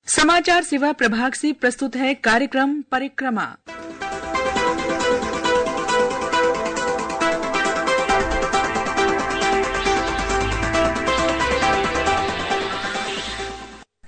समाचार सेवा प्रभाग से प्रस्तुत है कार्यक्रम परिक्रमा।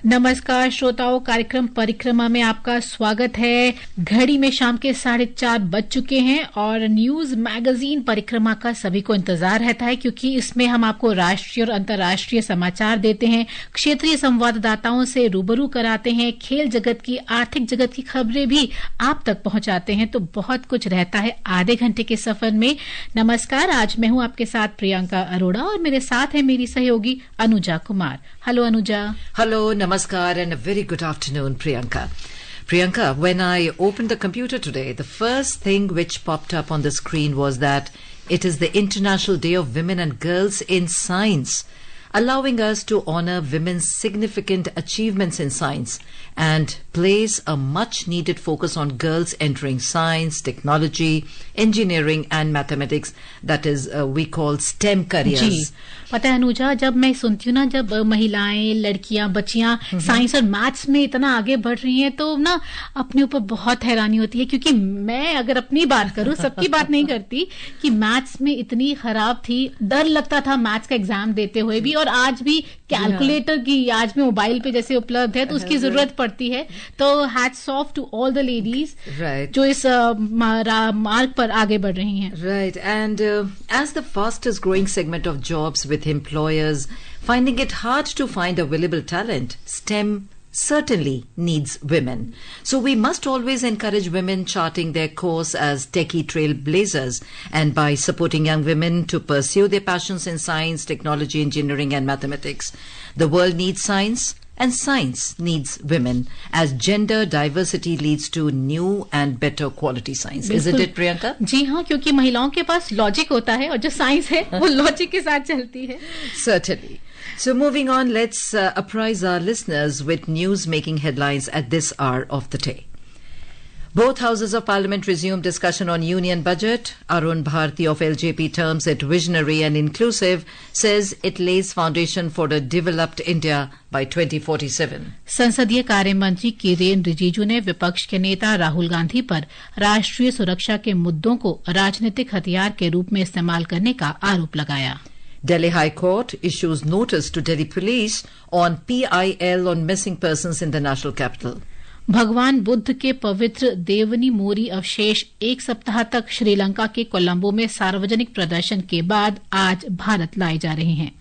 नमस्कार श्रोताओं, कार्यक्रम परिक्रमा में आपका स्वागत है। घड़ी में शाम के 4:30 बज चुके हैं और न्यूज मैगजीन परिक्रमा का सभी को इंतजार रहता है, क्योंकि इसमें हम आपको राष्ट्रीय और अंतर्राष्ट्रीय समाचार देते हैं, क्षेत्रीय संवाददाताओं से रूबरू कराते हैं, खेल जगत की, आर्थिक जगत की खबरें भी आप तक पहुंचाते हैं। तो बहुत कुछ रहता है आधे घंटे के सफर में। नमस्कार, आज मैं हूं आपके साथ प्रियंका अरोड़ा और मेरे साथ है मेरी सहयोगी Anuja Kumar. Hello Anuja. Hello, namaskar and a very good afternoon, Priyanka. Priyanka, when I opened the computer today, the first thing which popped up on the screen was that it is the International Day of Women and Girls in Science, allowing us to honor women's significant achievements in science and place a much needed focus on girls entering science, technology, engineering and mathematics, that is we call STEM careers. जी, पता है अनुजा, जब मैं सुनती हूँ ना, जब महिलाएं, लड़कियां, बच्चियां साइंस और मैथ्स में इतना आगे बढ़ रही हैं, तो ना अपने ऊपर बहुत हैरानी होती है। क्योंकि मैं अगर अपनी बात करूँ, सबकी बात नहीं करती, कि मैथ्स में इतनी खराब थी, डर लगता था मैथ्स का एग्जाम देते हुए भी। और आज भी कैलकुलेटर की आज भी मोबाइल पे जैसे उपलब्ध है, तो उसकी जरूरत पड़ती है। तो hats off to all the ladies जो इस मार्ग पर आगे बढ़ रही हैं। Right, and as the fastest growing segment of jobs with employers finding it hard to find available talent, STEM certainly needs women. So we must always encourage women charting their course as techie trailblazers, and by supporting young women to pursue their passions in science, technology, engineering and mathematics. The world needs science and science needs women, as gender diversity leads to new and better quality science. Isn't it, Priyanka? जी हाँ, क्योंकि महिलाओं के पास logic होता है और जो science है वो लॉजिक के साथ चलती है। Certainly. So moving on, let's apprise our listeners with news-making headlines at this hour of the day. Both houses of parliament resumed discussion on union budget. Arun Bharti of LJP terms it visionary and inclusive, says it lays foundation for a developed India by 2047. संसदीय कार्य मंत्री किरेन रिजिजू ने विपक्ष के नेता राहुल गांधी पर राष्ट्रीय सुरक्षा के मुद्दों को राजनीतिक हथियार के रूप में इस्तेमाल करने का आरोप लगाया। Delhi High Court issues notice to Delhi Police on PIL on missing persons in the national capital. भगवान बुद्ध के पवित्र देवनी मोरी अवशेष एक सप्ताह तक श्रीलंका के कोलंबो में सार्वजनिक प्रदर्शन के बाद आज भारत लाए जा रहे हैं।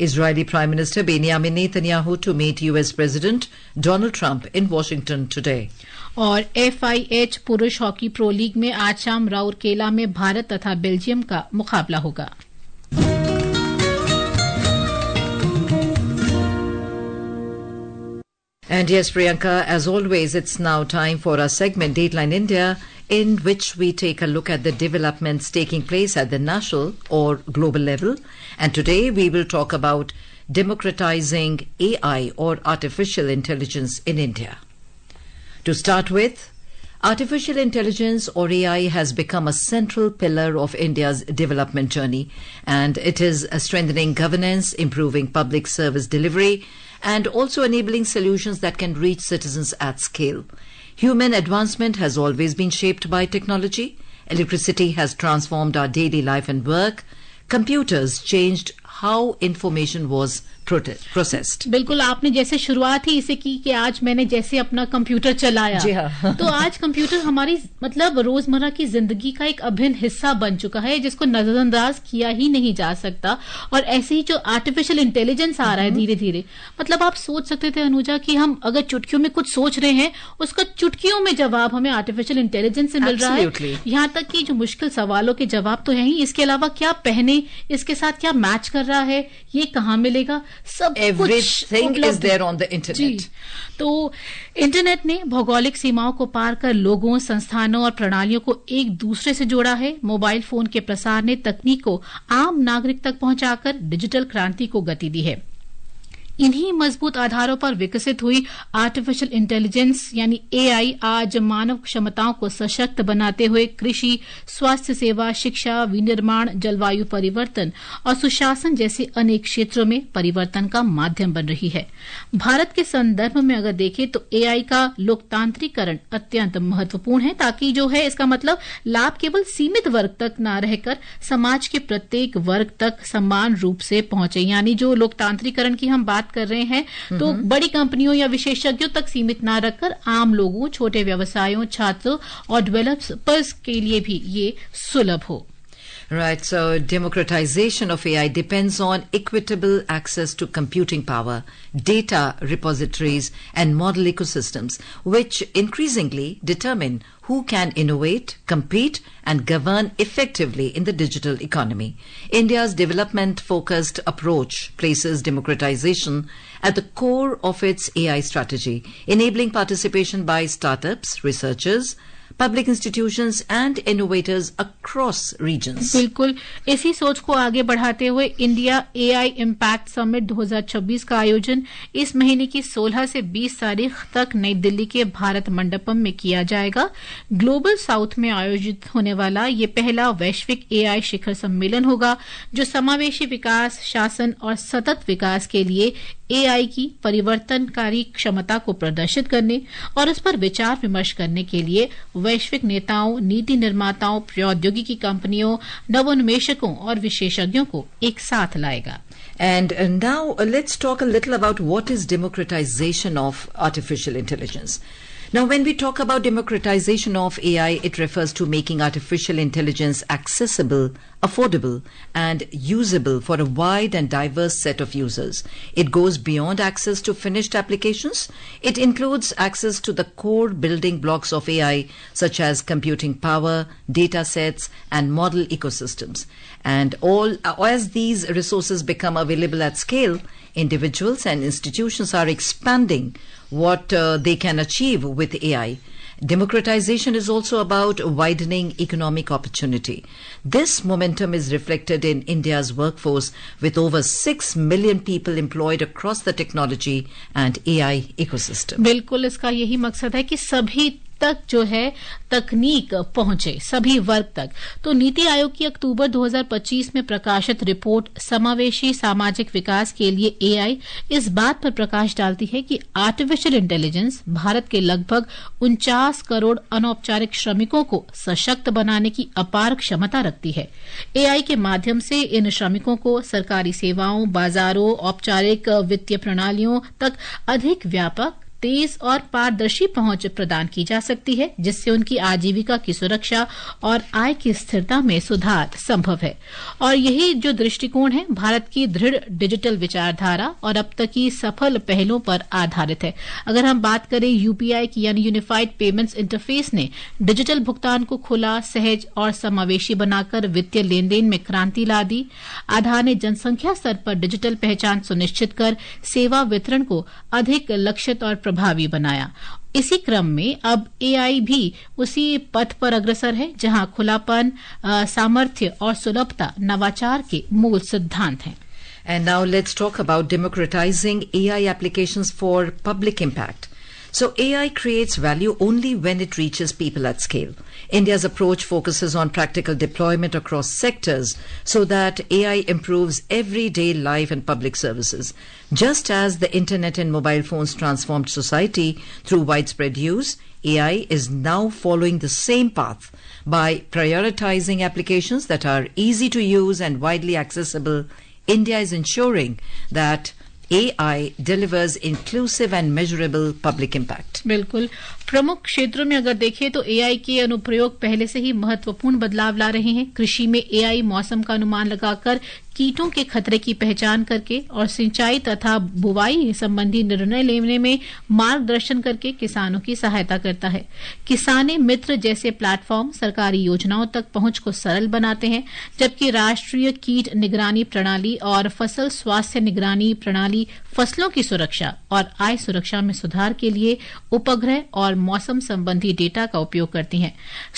Israeli Prime Minister Benjamin Netanyahu to meet US President Donald Trump in Washington today. और FIH पुरुष हॉकी प्रो लीग में आज शाम राउरकेला में भारत तथा बेल्जियम का मुकाबला होगा। And yes, Priyanka, as always, it's now time for our segment Dateline India, in which we take a look at the developments taking place at the national or global level. And today we will talk about democratizing AI or artificial intelligence in India. To start with, artificial intelligence or AI has become a central pillar of India's development journey, and it is strengthening governance, improving public service delivery, and also enabling solutions that can reach citizens at scale. Human advancement has always been shaped by technology. Electricity has transformed our daily life and work. Computers changed how information was processed. बिल्कुल, आपने जैसे शुरुआत ही इसे की कि आज मैंने जैसे अपना कंप्यूटर चलाया। जी हाँ। तो आज कंप्यूटर हमारी मतलब रोजमर्रा की जिंदगी का एक अभिन्न हिस्सा बन चुका है, जिसको नजरअंदाज किया ही नहीं जा सकता। और ऐसे ही जो आर्टिफिशियल इंटेलिजेंस आ रहा है धीरे धीरे, मतलब आप सोच सकते थे अनुजा कि हम अगर चुटकियों में कुछ सोच रहे हैं, उसका चुटकियों में जवाब हमें आर्टिफिशियल इंटेलिजेंस से मिल रहा है। यहाँ तक कि जो मुश्किल सवालों के जवाब तो है ही, इसके अलावा क्या पहने, इसके साथ क्या मैच कर रहा है, ये कहाँ मिलेगा, सब Everything is there on the internet. तो इंटरनेट ने भौगोलिक सीमाओं को पार कर लोगों, संस्थानों और प्रणालियों को एक दूसरे से जोड़ा है। मोबाइल फोन के प्रसार ने तकनीक को आम नागरिक तक पहुंचाकर डिजिटल क्रांति को गति दी है। इन्हीं मजबूत आधारों पर विकसित हुई आर्टिफिशियल इंटेलिजेंस यानी एआई आज मानव क्षमताओं को सशक्त बनाते हुए कृषि, स्वास्थ्य सेवा, शिक्षा, विनिर्माण, जलवायु परिवर्तन और सुशासन जैसे अनेक क्षेत्रों में परिवर्तन का माध्यम बन रही है। भारत के संदर्भ में अगर देखें तो एआई का लोकतांत्रिकरण अत्यंत महत्वपूर्ण है, ताकि जो है इसका मतलब लाभ केवल सीमित वर्ग तक न रहकर समाज के प्रत्येक वर्ग तक समान रूप से पहुंचे। यानी जो लोकतांत्रिकरण की हम बात कर रहे हैं तो बड़ी कंपनियों या विशेषज्ञों तक सीमित न रखकर आम लोगों, छोटे व्यवसायों, छात्रों और डेवलपर्स के लिए भी ये सुलभ हो। Right, so democratization of AI depends on equitable access to computing power, data repositories, and model ecosystems, which increasingly determine who can innovate, compete, and govern effectively in the digital economy. India's development-focused approach places democratization at the core of its AI strategy, enabling participation by startups, researchers, public institutions and innovators across regions. बिल्कुल इसी सोच को आगे बढ़ाते हुए India AI impact summit 2026 का आयोजन इस महीने की 16 से 20 तारीख तक नई दिल्ली के भारत मंडपम में किया जाएगा। ग्लोबल साउथ में आयोजित होने वाला ये पहला वैश्विक एआई शिखर सम्मेलन होगा, जो समावेशी विकास, शासन और सतत विकास के लिए एआई की परिवर्तनकारी क्षमता को प्रदर्शित करने और उस पर विचार विमर्श करने के लिए वैश्विक नेताओं, नीति निर्माताओं, प्रौद्योगिकी कंपनियों, नवोन्मेषकों और विशेषज्ञों को एक साथ लाएगा। And now let's talk a little about what is democratization of artificial intelligence. Now, when we talk about democratization of AI, it refers to making artificial intelligence accessible, affordable, and usable for a wide and diverse set of users. It goes beyond access to finished applications. It includes access to the core building blocks of AI, such as computing power, data sets, and model ecosystems. And as these resources become available at scale, individuals and institutions are expanding what they can achieve with AI. Democratization is also about widening economic opportunity. This momentum is reflected in India's workforce, with over 6 million people employed across the technology and AI ecosystem. बिल्कुल इसका यही मकसद है कि सभी तक जो है तकनीक पहुंचे, सभी वर्ग तक। तो नीति आयोग की अक्टूबर 2025 में प्रकाशित रिपोर्ट समावेशी सामाजिक विकास के लिए एआई इस बात पर प्रकाश डालती है कि आर्टिफिशियल इंटेलिजेंस भारत के लगभग 49 करोड़ अनौपचारिक श्रमिकों को सशक्त बनाने की अपार क्षमता रखती है। एआई के माध्यम से इन श्रमिकों को सरकारी सेवाओं, बाजारों, औपचारिक वित्तीय प्रणालियों तक अधिक व्यापक, तेज और पारदर्शी पहुंच प्रदान की जा सकती है, जिससे उनकी आजीविका की सुरक्षा और आय की स्थिरता में सुधार संभव है। और यही जो दृष्टिकोण है भारत की दृढ़ डिजिटल विचारधारा और अब तक की सफल पहलों पर आधारित है। अगर हम बात करें यूपीआई की यानी यूनिफाइड पेमेंट्स इंटरफेस ने डिजिटल भुगतान को खुला, सहज और समावेशी बनाकर वित्तीय लेन देन में क्रांति ला दी। आधार ने जनसंख्या स्तर पर डिजिटल पहचान सुनिश्चित कर सेवा वितरण को अधिक लक्षित और प्रभावी बनाया। इसी क्रम में अब एआई भी उसी पथ पर अग्रसर है जहां खुलापन, सामर्थ्य और सुलभता नवाचार के मूल सिद्धांत हैं। And now let's talk about democratizing AI applications for public impact. So AI creates value only when it reaches people at scale. India's approach focuses on practical deployment across sectors so that AI improves everyday life and public services. Just as the internet and mobile phones transformed society through widespread use, AI is now following the same path by prioritizing applications that are easy to use and widely accessible. India is ensuring that AI delivers inclusive and measurable public impact. बिल्कुल प्रमुख क्षेत्रों में अगर देखें तो AI के अनुप्रयोग पहले से ही महत्वपूर्ण बदलाव ला रहे हैं। कृषि में एआई मौसम का अनुमान लगाकर कीटों के खतरे की पहचान करके और सिंचाई तथा बुवाई संबंधी निर्णय लेने में मार्गदर्शन करके किसानों की सहायता करता है। किसाने मित्र जैसे प्लेटफॉर्म सरकारी योजनाओं तक पहुंच को सरल बनाते हैं, जबकि राष्ट्रीय कीट निगरानी प्रणाली और फसल स्वास्थ्य निगरानी प्रणाली फसलों की सुरक्षा और आय सुरक्षा में सुधार के लिए उपग्रह और मौसम संबंधी डेटा का उपयोग करती हैं।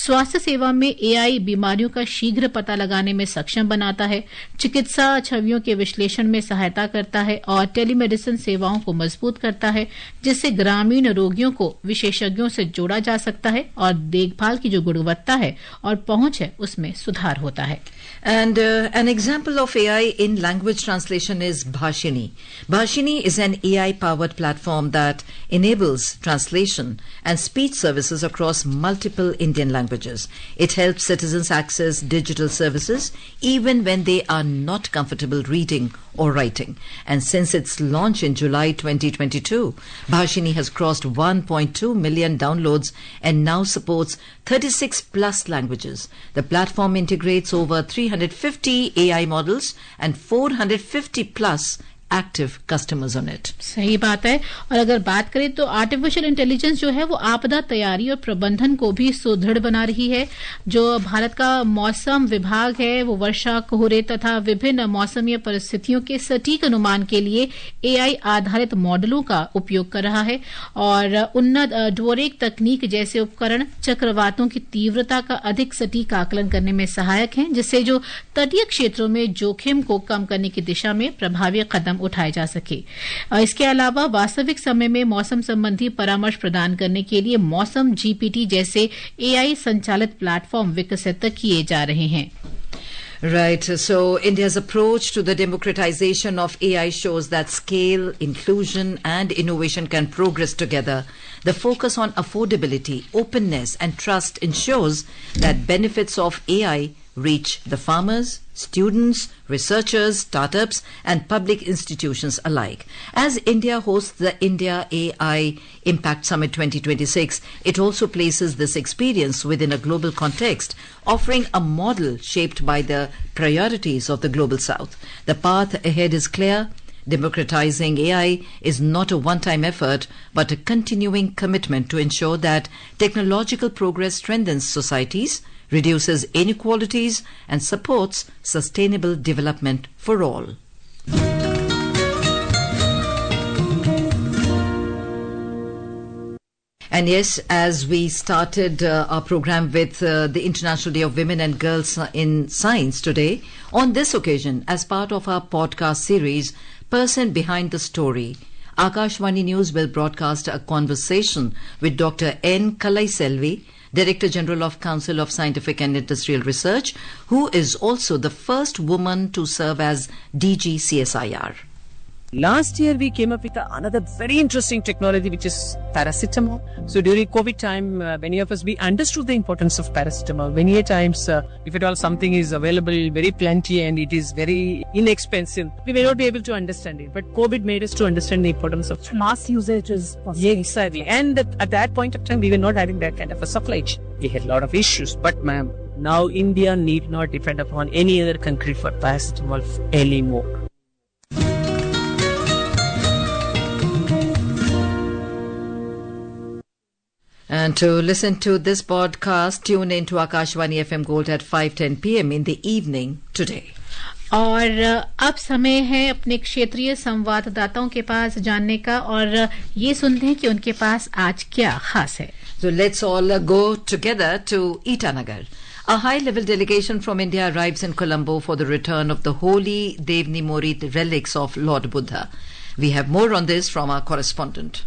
स्वास्थ्य सेवा में एआई बीमारियों का शीघ्र पता लगाने में सक्षम बनाता है, चिकित्सा छवियों के विश्लेषण में सहायता करता है और टेलीमेडिसिन सेवाओं को मजबूत करता है, जिससे ग्रामीण रोगियों को विशेषज्ञों से जोड़ा जा सकता है और देखभाल की जो गुणवत्ता है और पहुंच है उसमें सुधार होता है। And an example of AI in language translation is Bhashini. Bhashini is an AI-powered platform that enables translation and speech services across multiple Indian languages. It helps citizens access digital services even when they are not comfortable reading or writing. And since its launch in July 2022, Bhashini has crossed 1.2 million downloads and now supports 36 plus languages. The platform integrates over 350 AI models and 450 plus active customers on it. सही बात है। और अगर बात करें तो artificial intelligence जो है वो आपदा तैयारी और प्रबंधन को भी सुदृढ़ बना रही है। जो भारत का मौसम विभाग है वो वर्षा, कोहरे तथा विभिन्न मौसमीय परिस्थितियों के सटीक अनुमान के लिए एआई आधारित मॉडलों का उपयोग कर रहा है और उन्नत डोरेक तकनीक जैसे उपकरण चक्रवातों की तीव्रता का अधिक सटीक आकलन करने में सहायक हैं, जिससे जो तटीय क्षेत्रों में जोखिम को कम करने की दिशा में प्रभावी कदम उठाए जा सके। इसके अलावा वास्तविक समय में मौसम संबंधी परामर्श प्रदान करने के लिए मौसम जीपीटी जैसे एआई संचालित प्लेटफॉर्म विकसित किए जा रहे हैं। Right. So India's approach to the democratization of AI shows that scale, inclusion and innovation can progress together. The focus on affordability, openness and trust ensures that benefits of AI reach the farmers, students, researchers, startups and public institutions alike. As India hosts the India AI Impact Summit 2026, it also places this experience within a global context, offering a model shaped by the priorities of the global South. The path ahead is clear. Democratizing AI is not a one-time effort, but a continuing commitment to ensure that technological progress strengthens societies, reduces inequalities, and supports sustainable development for all. And yes, as we started our program with the International Day of Women and Girls in Science today, on this occasion, as part of our podcast series, Person Behind the Story, Akashvani News will broadcast a conversation with Dr. N. Kalaiselvi, Director General of Council of Scientific and Industrial Research, who is also the first woman to serve as DG CSIR. Last year we came up with another very interesting technology, which is paracetamol. So during COVID time, many of us, we understood the importance of paracetamol. Many times, if at all something is available very plenty and it is very inexpensive, we may not be able to understand it. But COVID made us to understand the importance of mass usage is possible. Yeah, exactly. And at that point of time, we were not having that kind of a supply chain. We had a lot of issues. But ma'am, now India need not depend upon any other country for paracetamol anymore. And to listen to this podcast, tune in to Akashvani FM Gold at 5:10 p.m. in the evening today. और अब समय है अपने क्षेत्रीय संवाददाताओं के पास जानने का और ये सुनते हैं कि उनके पास आज क्या खास है। So let's all go together to Itanagar. A high-level delegation from India arrives in Colombo for the return of the holy Devni Mori relics of Lord Buddha. We have more on this from our correspondent.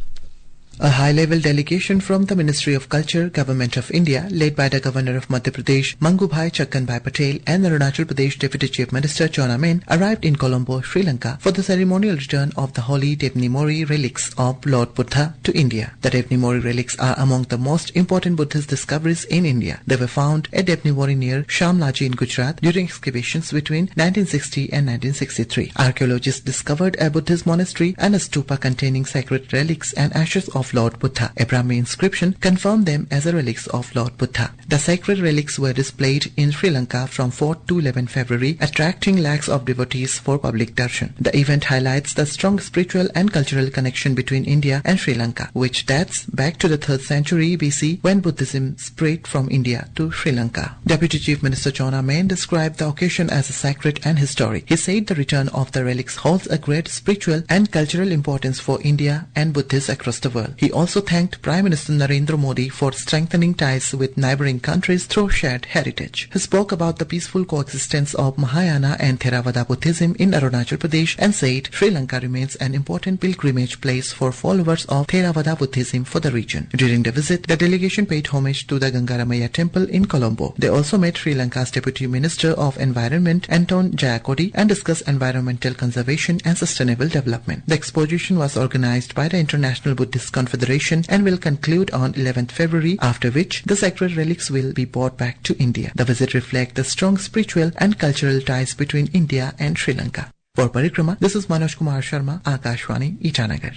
A high-level delegation from the Ministry of Culture, Government of India, led by the Governor of Madhya Pradesh, Mangubhai Chakkanbhai Patel, and the Arunachal Pradesh Deputy Chief Minister, Chona Main, arrived in Colombo, Sri Lanka, for the ceremonial return of the holy Devni Mori relics of Lord Buddha to India. The Devni Mori relics are among the most important Buddhist discoveries in India. They were found at Devni Mori near Shamlaji in Gujarat during excavations between 1960 and 1963. Archaeologists discovered a Buddhist monastery and a stupa containing sacred relics and ashes of of Lord Buddha. A Brahmi inscription confirmed them as the relics of Lord Buddha. The sacred relics were displayed in Sri Lanka from 4th to 11th February, attracting lakhs of devotees for public darshan. The event highlights the strong spiritual and cultural connection between India and Sri Lanka, which dates back to the 3rd century BC when Buddhism spread from India to Sri Lanka. Deputy Chief Minister Chona Main described the occasion as sacred and historic. He said the return of the relics holds a great spiritual and cultural importance for India and Buddhists across the world. He also thanked Prime Minister Narendra Modi for strengthening ties with neighboring countries through shared heritage. He spoke about the peaceful coexistence of Mahayana and Theravada Buddhism in Arunachal Pradesh and said Sri Lanka remains an important pilgrimage place for followers of Theravada Buddhism for the region. During the visit, the delegation paid homage to the Gangaramaya temple in Colombo. They also met Sri Lanka's Deputy Minister of Environment Anton Jayakodi and discussed environmental conservation and sustainable development. The exposition was organized by the International Buddhist Confederation and will conclude on 11th February, after which the sacred relics will be brought back to India. The visit reflects the strong spiritual and cultural ties between India and Sri Lanka. For Parikrama, this is Manoj Kumar Sharma, Akashwani, Itanagar.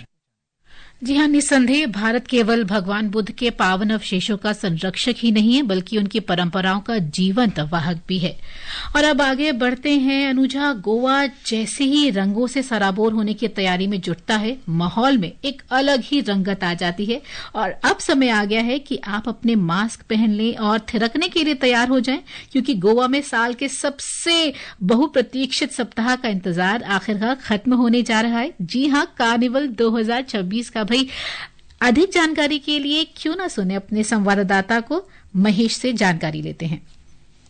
जी हाँ, निसंदेह भारत केवल भगवान बुद्ध के पावन अवशेषों का संरक्षक ही नहीं है, बल्कि उनकी परंपराओं का जीवंत वाहक भी है। और अब आगे बढ़ते हैं अनुजा। गोवा जैसे ही रंगों से सराबोर होने की तैयारी में जुटता है, माहौल में एक अलग ही रंगत आ जाती है। और अब समय आ गया है कि आप अपने मास्क पहन लें और थिरकने के लिए तैयार हो जाएं, क्योंकि गोवा में साल के सबसे बहुप्रतीक्षित सप्ताह का इंतजार आखिरकार खत्म होने जा रहा है। जी हाँ, कार्निवल 2026 का भाई। अधिक जानकारी के लिए क्यों ना सुने अपने संवाददाता को, महेश से जानकारी लेते हैं।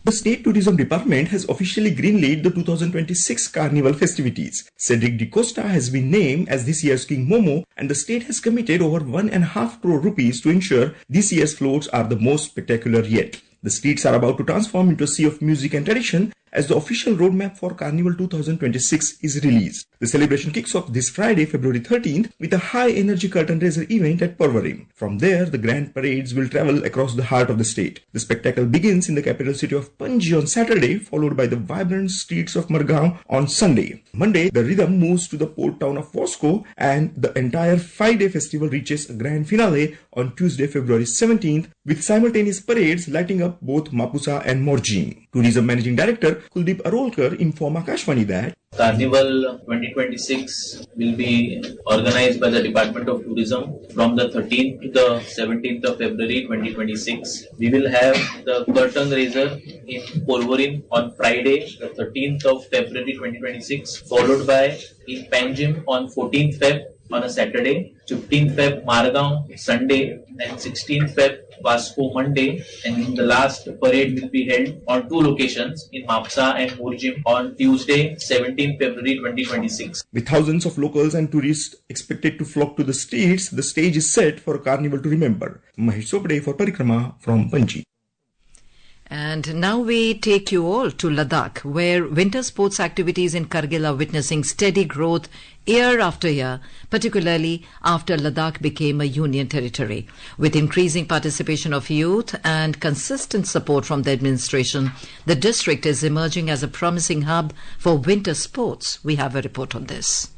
The State Tourism Department has officially greenlit the 2026 Carnival festivities. Cedric D'Costa has been named as this year's King Momo, and the state has committed over 1.5 crore rupees to ensure this year's floats are the most spectacular yet. The streets are about to transform into a sea of music and tradition as the official roadmap for Carnival 2026 is released. The celebration kicks off this Friday, February 13th, with a high-energy curtain raiser event at Parvarim. From there, the grand parades will travel across the heart of the state. The spectacle begins in the capital city of Panji on Saturday, followed by the vibrant streets of Margao on Sunday. Monday, the rhythm moves to the port town of Wasco, and the entire 5-day festival reaches a grand finale on Tuesday, February 17th, with simultaneous parades lighting up both Mapusa and Morjim. Tourism Managing Director Kuldeep Arolkar informed Akashvani that Carnival 2026 will be organized by the Department of Tourism from the 13th to the 17th of February 2026. We will have the curtain raiser in Porvorim on Friday, the 13th of February 2026, followed by in Panjim on 14th Feb on a Saturday, 15th Feb Margao Sunday, and 16th Feb Vasco Monday, and the last parade will be held on 2 locations in Mapsa and Murjim on Tuesday, 17th February 2026. With thousands of locals and tourists expected to flock to the streets, the stage is set for a carnival to remember. Mahesh Sopade for Parikrama from Panji. And now we take you all to Ladakh, where winter sports activities in Kargil are witnessing steady growth year after year, particularly after Ladakh became a union territory. With increasing participation of youth and consistent support from the administration, the district is emerging as a promising hub for winter sports. We have a report on this.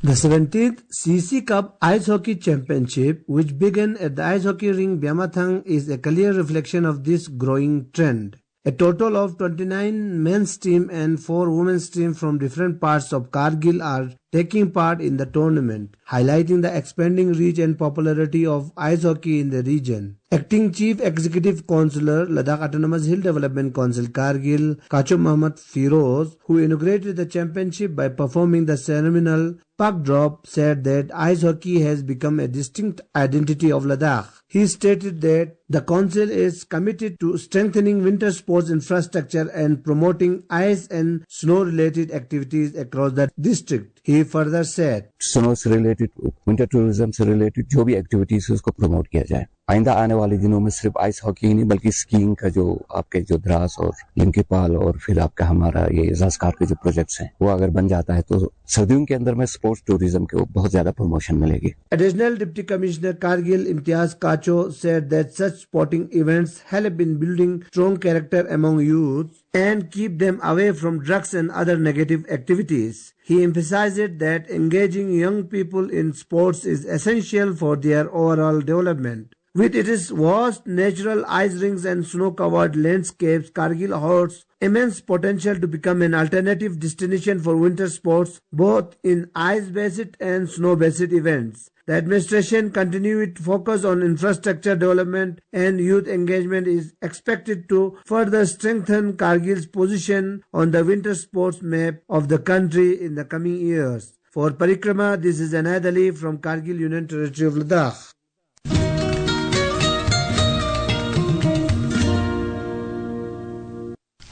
The 17th CC Cup Ice Hockey Championship, which began at the Ice Hockey Ring Byamathang, is a clear reflection of this growing trend. A total of 29 men's team and 4 women's team from different parts of Kargil are taking part in the tournament, highlighting the expanding reach and popularity of ice hockey in the region. Acting Chief Executive Councillor, Ladakh Autonomous Hill Development Council Kargil, Kacho Mohammad Firoz, who inaugurated the championship by performing the ceremonial puck drop, said that ice hockey has become a distinct identity of Ladakh. He stated that the council is committed to strengthening winter sports infrastructure and promoting ice and snow-related activities across the district. He further said, snow से related, winter tourism से related जो भी activities है उसको promote किया जाए। आइंदा आने वाले दिनों में सिर्फ आइस हॉकी ही नहीं बल्कि स्कीइंग का जो आपके जो द्रास और लिंकीपाल और फिर आपका हमारा ये जास्कार के जो प्रोजेक्ट्स हैं वो अगर बन जाता है तो सर्दियों के अंदर में स्पोर्ट्स टूरिज्म को बहुत ज्यादा प्रमोशन मिलेगी। Additional Deputy Commissioner Kargil Imtiaz Kacho said that such sporting events help in building strong character among youth and keep them away from drugs and other negative activities. He emphasized that engaging young people in sports is essential for their overall development. With its vast natural ice rings and snow-covered landscapes, Kargil holds immense potential to become an alternative destination for winter sports, both in ice-based and snow-based events. The administration continued to focus on infrastructure development and youth engagement is expected to further strengthen Kargil's position on the winter sports map of the country in the coming years. For Parikrama, this is Anayat Ali from Kargil Union Territory of Ladakh.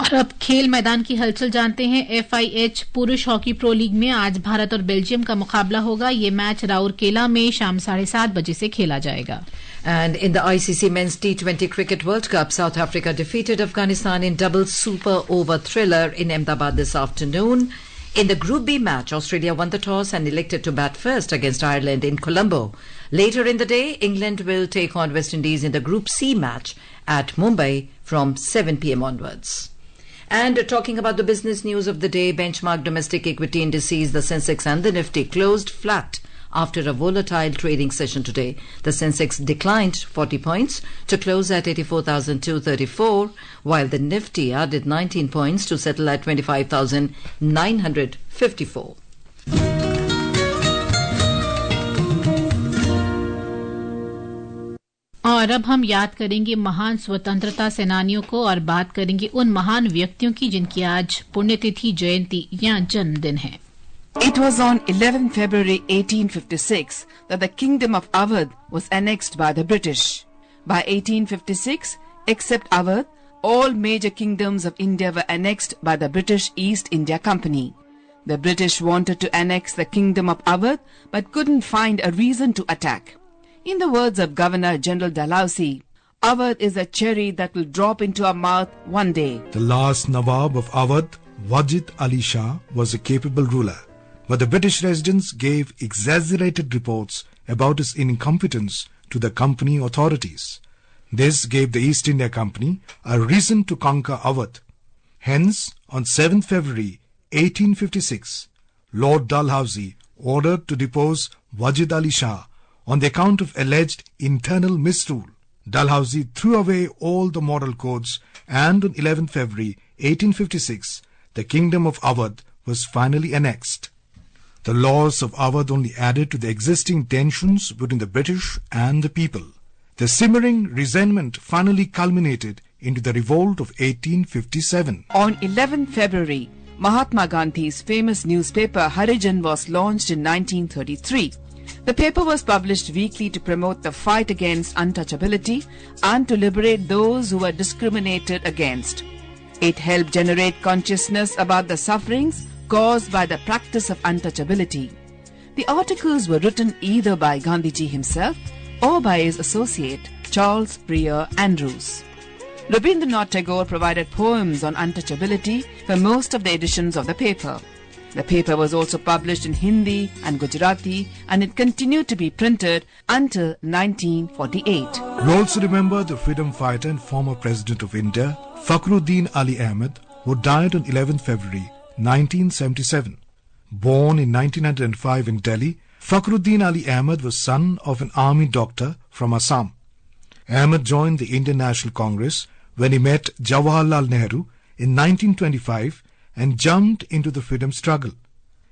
और अब खेल मैदान की हलचल जानते हैं। FIH पुरुष hockey pro league में आज भारत और बेल्जियम का मुकाबला होगा। ये मैच राउरकेला में शाम 7:30 बजे से खेला जाएगा। And in the ICC Men's T20 Cricket World Cup, South Africa defeated Afghanistan in double super over thriller in Ahmedabad this afternoon. In the Group B match, Australia won the toss and elected to bat first against Ireland in Colombo. Later in the day, England will take on West Indies in the Group C match at Mumbai from 7 p.m. onwards. And talking about the business news of the day, benchmark domestic equity indices, the Sensex and the Nifty closed flat after a volatile trading session today. The Sensex declined 40 points to close at 84,234, while the Nifty added 19 points to settle at 25,954. और अब हम याद करेंगे महान स्वतंत्रता सेनानियों को और बात करेंगे उन महान व्यक्तियों की जिनकी आज पुण्यतिथि, जयंती या जन्मदिन है। It was on 11 February 1856 that the Kingdom of Awadh was annexed by the British. By 1856, except Awadh, all major kingdoms of India were annexed by the British East India Company. The British wanted to annex the Kingdom of Awadh but couldn't find a reason to attack. In the words of Governor General Dalhousie, Awadh is a cherry that will drop into our mouth one day. The last Nawab of Awadh, Wajid Ali Shah, was a capable ruler, but the British residents gave exaggerated reports about his incompetence to the company authorities. This gave the East India Company a reason to conquer Awadh. Hence, on 7th February 1856, Lord Dalhousie ordered to depose Wajid Ali Shah on the account of alleged internal misrule. Dalhousie threw away all the moral codes, and on 11th February 1856, the Kingdom of Awadh was finally annexed. The laws of Awadh only added to the existing tensions between the British and the people. The simmering resentment finally culminated into the revolt of 1857. On 11th February, Mahatma Gandhi's famous newspaper Harijan was launched in 1933. The paper was published weekly to promote the fight against untouchability and to liberate those who were discriminated against. It helped generate consciousness about the sufferings caused by the practice of untouchability. The articles were written either by Gandhiji himself or by his associate Charles Prior Andrews. Rabindranath Tagore provided poems on untouchability for most of the editions of the paper. The paper was also published in Hindi and Gujarati, and it continued to be printed until 1948. We also remember the freedom fighter and former President of India, Fakhruddin Ali Ahmed, who died on 11th February 1977. Born in 1905 in Delhi, Fakhruddin Ali Ahmed was son of an army doctor from Assam. Ahmed joined the Indian National Congress when he met Jawaharlal Nehru in 1925 and jumped into the freedom struggle.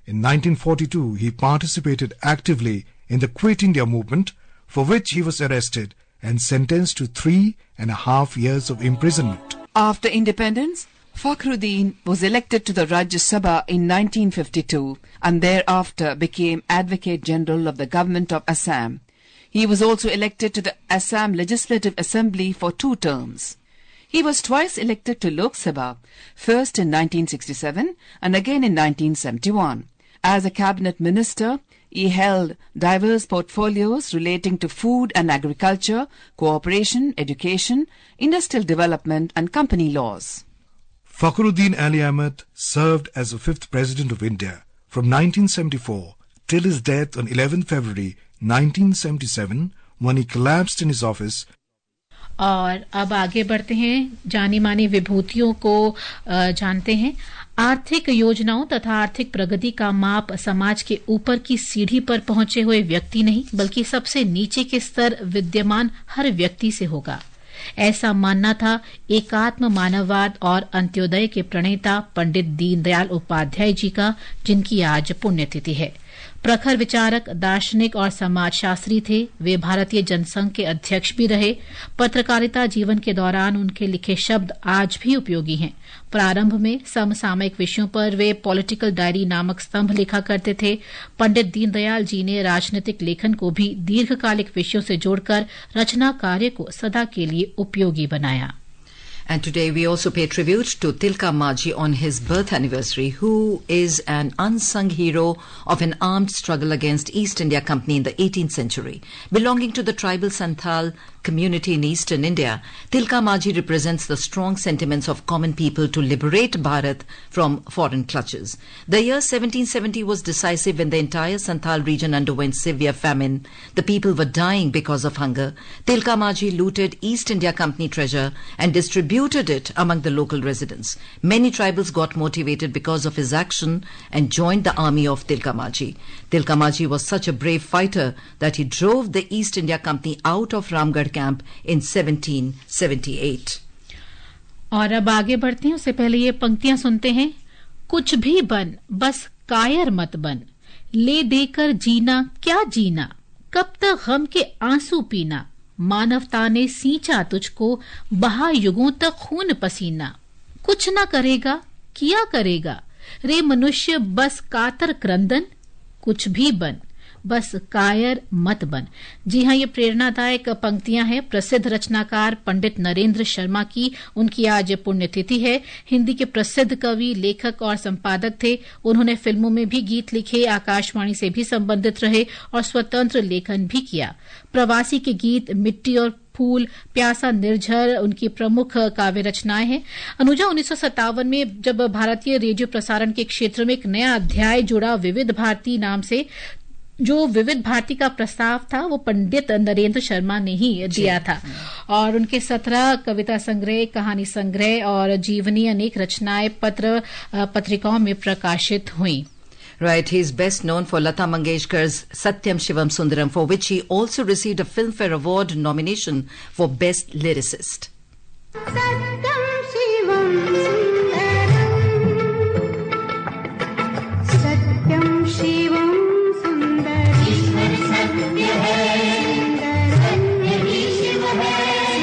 In 1942, he participated actively in the Quit India movement, for which he was arrested and sentenced to 3.5 years of imprisonment. After independence, Fakhruddin was elected to the Rajya Sabha in 1952 and thereafter became Advocate General of the Government of Assam. He was also elected to the Assam Legislative Assembly for 2 terms. He was twice elected to Lok Sabha, first in 1967 and again in 1971. As a cabinet minister, he held diverse portfolios relating to food and agriculture, cooperation, education, industrial development and company laws. Fakhruddin Ali Ahmed served as the 5th President of India from 1974 till his death on 11 February 1977 when he collapsed in his office. और अब आगे बढ़ते हैं, जानी मानी विभूतियों को जानते हैं। आर्थिक योजनाओं तथा आर्थिक प्रगति का माप समाज के ऊपर की सीढ़ी पर पहुंचे हुए व्यक्ति नहीं, बल्कि सबसे नीचे के स्तर विद्यमान हर व्यक्ति से होगा। ऐसा मानना था एकात्म मानववाद और अंत्योदय के प्रणेता पंडित दीनदयाल उपाध्याय जी का, जिनकी आज पुण्यतिथि है। प्रखर विचारक, दार्शनिक और समाजशास्त्री थे। वे भारतीय जनसंघ के अध्यक्ष भी रहे। पत्रकारिता जीवन के दौरान उनके लिखे शब्द आज भी उपयोगी हैं। प्रारंभ में समसामयिक विषयों पर वे पॉलिटिकल डायरी नामक स्तंभ लिखा करते थे। पंडित दीनदयाल जी ने राजनीतिक लेखन को भी दीर्घकालिक विषयों से जोड़कर रचना कार्य को सदा के लिए उपयोगी बनाया। And today we also pay tribute to Tilka Manjhi on his birth anniversary, who is an unsung hero of an armed struggle against East India Company in the 18th century. Belonging to the tribal Santhal community in eastern India, Tilka Manjhi represents the strong sentiments of common people to liberate Bharat from foreign clutches. The year 1770 was decisive when the entire Santhal region underwent severe famine. The people were dying because of hunger. Tilka Manjhi looted East India Company treasure and distributed it among the local residents. Many tribals got motivated because of his action and joined the army of Tilka Manjhi. Tilka Manjhi was such a brave fighter that he drove the East India Company out of Ramgarh camp in 1778. और अब आगे बढ़ते हैं, उससे पहले ये पंक्तियां सुनते हैं। कुछ भी बन, बस कायर मत बन, ले देकर जीना क्या जीना, कब तक गम के आंसू पीना, मानवता ने सींचा तुझको, बहा युगों तक खून पसीना, कुछ न करेगा किया करेगा, रे मनुष्य बस कातर क्रंदन, कुछ भी बन बस कायर मत बन। जी हाँ, ये प्रेरणादायक पंक्तियां हैं प्रसिद्ध रचनाकार पंडित नरेंद्र शर्मा की। उनकी आज पुण्यतिथि है। हिंदी के प्रसिद्ध कवि, लेखक और संपादक थे। उन्होंने फिल्मों में भी गीत लिखे, आकाशवाणी से भी संबंधित रहे और स्वतंत्र लेखन भी किया। प्रवासी के गीत, मिट्टी और फूल, प्यासा निर्झर उनकी प्रमुख काव्य रचनाएं हैं। अनुजा, 1957 में जब भारतीय रेडियो प्रसारण के क्षेत्र में एक नया अध्याय जुड़ा विविध भारती नाम से, जो विविध भारती का प्रस्ताव था वो पंडित नरेंद्र शर्मा ने ही दिया था। और उनके 17 कविता संग्रह, कहानी संग्रह और जीवनी अनेक रचनाएं पत्र पत्रिकाओं में प्रकाशित हुई। Right, he is best known for Lata Mangeshkar's Satyam Shivam Sundaram, for which he also received a Filmfare Award nomination for Best Lyricist. Satyam Shivam Sundaram, Satyam Shivam Sundaram, Ishwar Satya hai, Sundaram hi Shiv hai,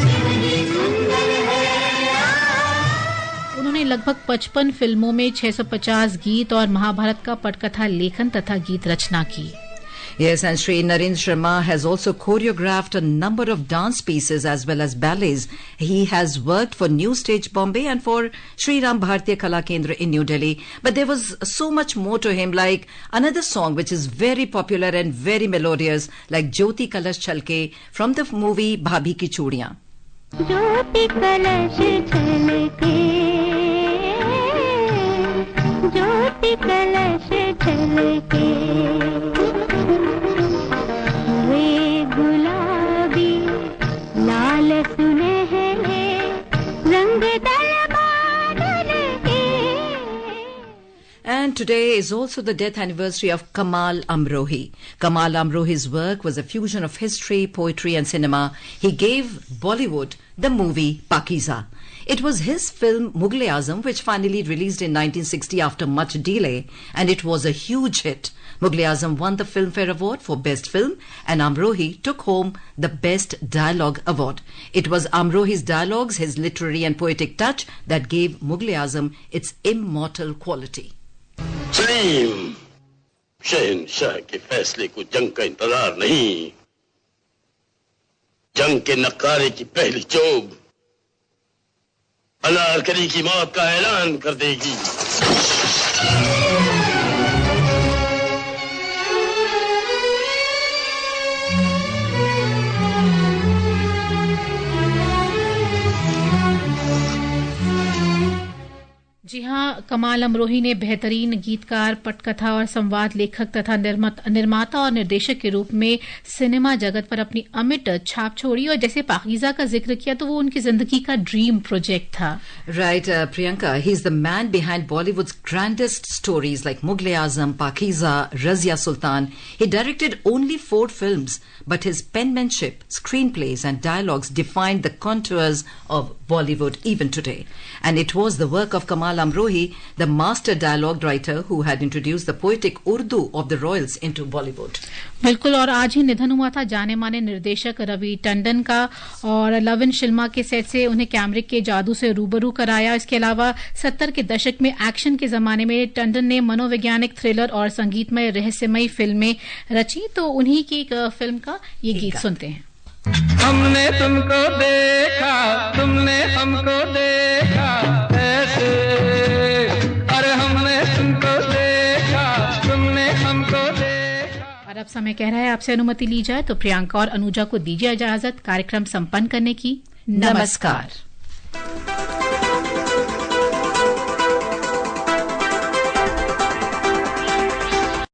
Shiv hi Sundar hai। उन्होंने लगभग 55 फिल्मों में 650 गीत और महाभारत का पटकथा लेखन तथा गीत रचना की। Yes, and Sri Narendra Sharma has also choreographed a number of dance pieces as well as ballets. He has worked for New Stage Bombay and for Sri Ram Bharatiya Kala Kendra in New Delhi. But there was so much more to him, like another song which is very popular and very melodious, like Jyoti Kalash Chalke from the movie Bhabhi Ki Chudiyan. Jyoti Kalash Chalke, Jyoti Kalash Chalke, And today is also the death anniversary of Kamal Amrohi. Kamal Amrohi's work was a fusion of history, poetry and cinema. He gave Bollywood the movie Pakiza. It was his film Mughal-e-Azam which finally released in 1960 after much delay, and it was a huge hit. Mughal-e-Azam won the Filmfare Award for Best Film and Amrohi took home the Best Dialogue Award. It was Amrohi's dialogues, his literary and poetic touch that gave Mughal-e-Azam its immortal quality. Salim शहंशाह के फैसले को जंग का इंतजार नहीं, जंग के नक्कारे की पहली चोब अनारकली की मौत का ऐलान कर देगी। जी हाँ, कमाल अमरोही ने बेहतरीन गीतकार, पटकथा और संवाद लेखक तथा निर्माता और निर्देशक के रूप में सिनेमा जगत पर अपनी अमिट छाप छोड़ी। और जैसे पाकीज़ा का जिक्र किया तो वो उनकी जिंदगी का ड्रीम प्रोजेक्ट था। Right, Priyanka, he's the man behind Bollywood's grandest stories like Mughal-e-Azam, Pakiza, Razia Sultan. He directed only 4 films, but his penmanship, screenplays and dialogues defined the contours of Bollywood even today. And it was the work of Kamal Amrohi, the master dialogue writer, who had introduced the poetic Urdu of the royals into Bollywood. बिल्कुल, और आज ही निधन हुआ था जाने माने निर्देशक रवि टंडन का, और लव इन शिल्मा के सेट से उन्हें कैमरे के जादू से रूबरू कराया। इसके अलावा 70 के दशक में एक्शन के जमाने में टंडन ने मनोवैज्ञानिक, थ्रिलर और संगीतमय रहस्यमयी फिल्में रची। तो उन्हीं की एक फिल्म का ये गीत सुनते हैं। हमने तुमको देखा, तुमने हमको देखा ऐसे, अरे हमने तुमको देखा, तुमने हमको देखा। और अब समय कह रहा है आपसे अनुमति ली जाए तो प्रियंका और अनुजा को दीजिए इजाजत कार्यक्रम संपन्न करने की। नमस्कार।